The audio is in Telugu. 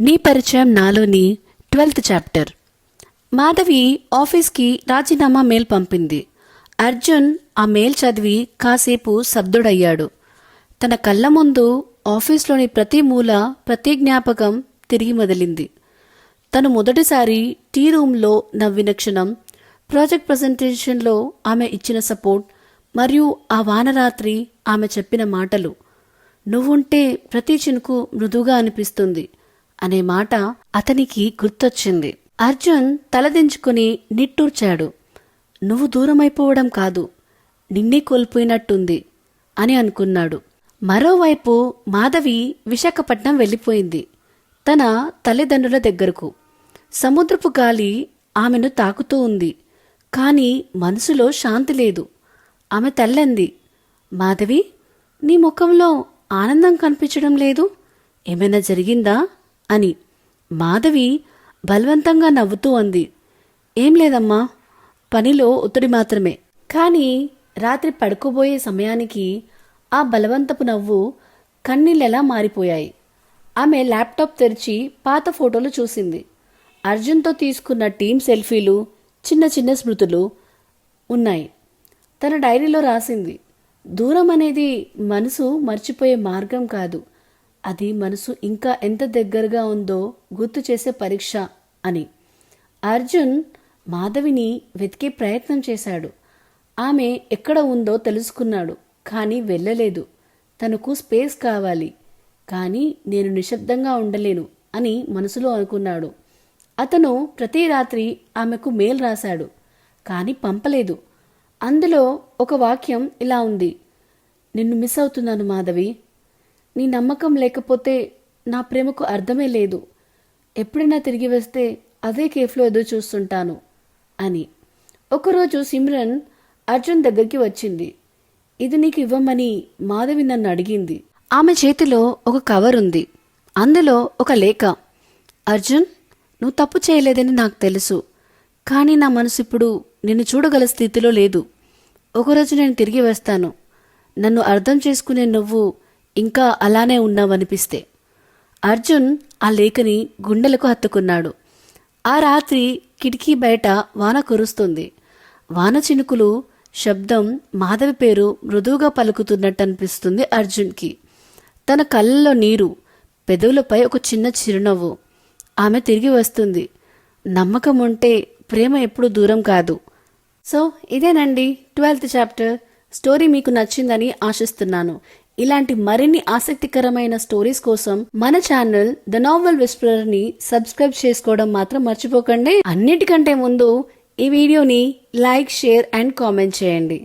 నీ పరిచయం నాలోని 12th చాప్టర్. మాధవి ఆఫీస్కి రాజీనామా మెయిల్ పంపింది. అర్జున్ ఆ మెయిల్ చదివి కాసేపు స్తబ్దుడయ్యాడు. తన కళ్ళ ముందు ఆఫీస్లోని ప్రతి మూల, ప్రతి జ్ఞాపకం తిరిగి మొదలింది. తను మొదటిసారి టీ రూమ్లో నవ్విన క్షణం, ప్రాజెక్ట్ ప్రజెంటేషన్లో ఆమె ఇచ్చిన సపోర్ట్, మరియు ఆ వానరాత్రి ఆమె చెప్పిన మాటలు. నువ్వుంటే ప్రతి చినుకు మృదుగా అనిపిస్తుంది అనే మాట అతనికి గుర్తొచ్చింది. అర్జున్ తలదించుకుని నిట్టూర్చాడు. నువ్వు దూరమైపోవడం కాదు, నిన్నే కోల్పోయినట్టుంది అని అనుకున్నాడు. మరోవైపు మాధవి విశాఖపట్నం వెళ్ళిపోయింది, తన తల్లిదండ్రుల దగ్గరకు. సముద్రపు గాలి ఆమెను తాకుతూ ఉంది, కానీ మనసులో శాంతి లేదు. ఆమె తల్లంది, మాధవి, నీ ముఖంలో ఆనందం కనిపించడం లేదు, ఏమైనా జరిగిందా అని. మాధవి బలవంతంగా నవ్వుతూ అంది, ఏం లేదమ్మా, పనిలో ఒత్తిడి మాత్రమే. కానీ రాత్రి పడుకోబోయే సమయానికి ఆ బలవంతపు నవ్వు కన్నీళ్ళెలా మారిపోయాయి. ఆమె ల్యాప్టాప్ తెరిచి పాత ఫోటోలు చూసింది. అర్జున్తో తీసుకున్న టీం సెల్ఫీలు, చిన్న చిన్న స్మృతులు ఉన్నాయి. తన డైరీలో రాసింది, దూరం అనేది మనసు మర్చిపోయే మార్గం కాదు, అది మనసు ఇంకా ఎంత దగ్గరగా ఉందో గుర్తు చేసే పరీక్ష అని. అర్జున్ మాధవిని వెతికే ప్రయత్నం చేశాడు. ఆమె ఎక్కడ ఉందో తెలుసుకున్నాడు, కానీ వెళ్ళలేదు. తనకు స్పేస్ కావాలి, కానీ నేను నిశ్శబ్దంగా ఉండలేను అని మనసులో అనుకున్నాడు. అతను ప్రతి రాత్రి ఆమెకు మెయిల్ రాశాడు, కానీ పంపలేదు. అందులో ఒక వాక్యం ఇలా ఉంది, నిన్ను మిస్ అవుతున్నాను మాధవి, నీ నమ్మకం లేకపోతే నా ప్రేమకు అర్థమే లేదు. ఎప్పుడైనా తిరిగి వస్తే అదే కేఫ్లో ఎదురు చూస్తుంటాను అని. ఒకరోజు సిమ్రన్ అర్జున్ దగ్గరికి వచ్చింది. ఇది నీకు ఇవ్వమని మాధవి నన్ను అడిగింది. ఆమె చేతిలో ఒక కవర్ ఉంది, అందులో ఒక లేఖ. అర్జున్, నువ్వు తప్పు చేయలేదని నాకు తెలుసు, కానీ నా మనసు ఇప్పుడు నిన్ను చూడగల స్థితిలో లేదు. ఒకరోజు నేను తిరిగి వస్తాను, నన్ను అర్థం చేసుకునే నువ్వు ఇంకా అలానే ఉన్నావనిపిస్తే. అర్జున్ ఆ లేఖని గుండెలకు హత్తుకున్నాడు. ఆ రాత్రి కిటికీ బయట వాన కురుస్తుంది. వాన చినుకులు శబ్దం మాధవి పేరు మృదువుగా పలుకుతున్నట్టు అనిపిస్తుంది అర్జున్కి. తన కళ్ళల్లో నీరు, పెదవులపై ఒక చిన్న చిరునవ్వు. ఆమె తిరిగి వస్తుంది. నమ్మకం ఉంటే ప్రేమ ఎప్పుడు దూరం కాదు. సో ఇదేనండి 12th చాప్టర్. స్టోరీ మీకు నచ్చిందని ఆశిస్తున్నాను. ఇలాంటి మరిన్ని ఆసక్తికరమైన స్టోరీస్ కోసం మన ఛానల్ ద నావెల్ విస్పరర్ ని సబ్స్క్రైబ్ చేసుకోవడం మాత్రం మర్చిపోకండి. అన్నిటికంటే ముందు ఈ వీడియోని లైక్, షేర్ అండ్ కామెంట్ చేయండి.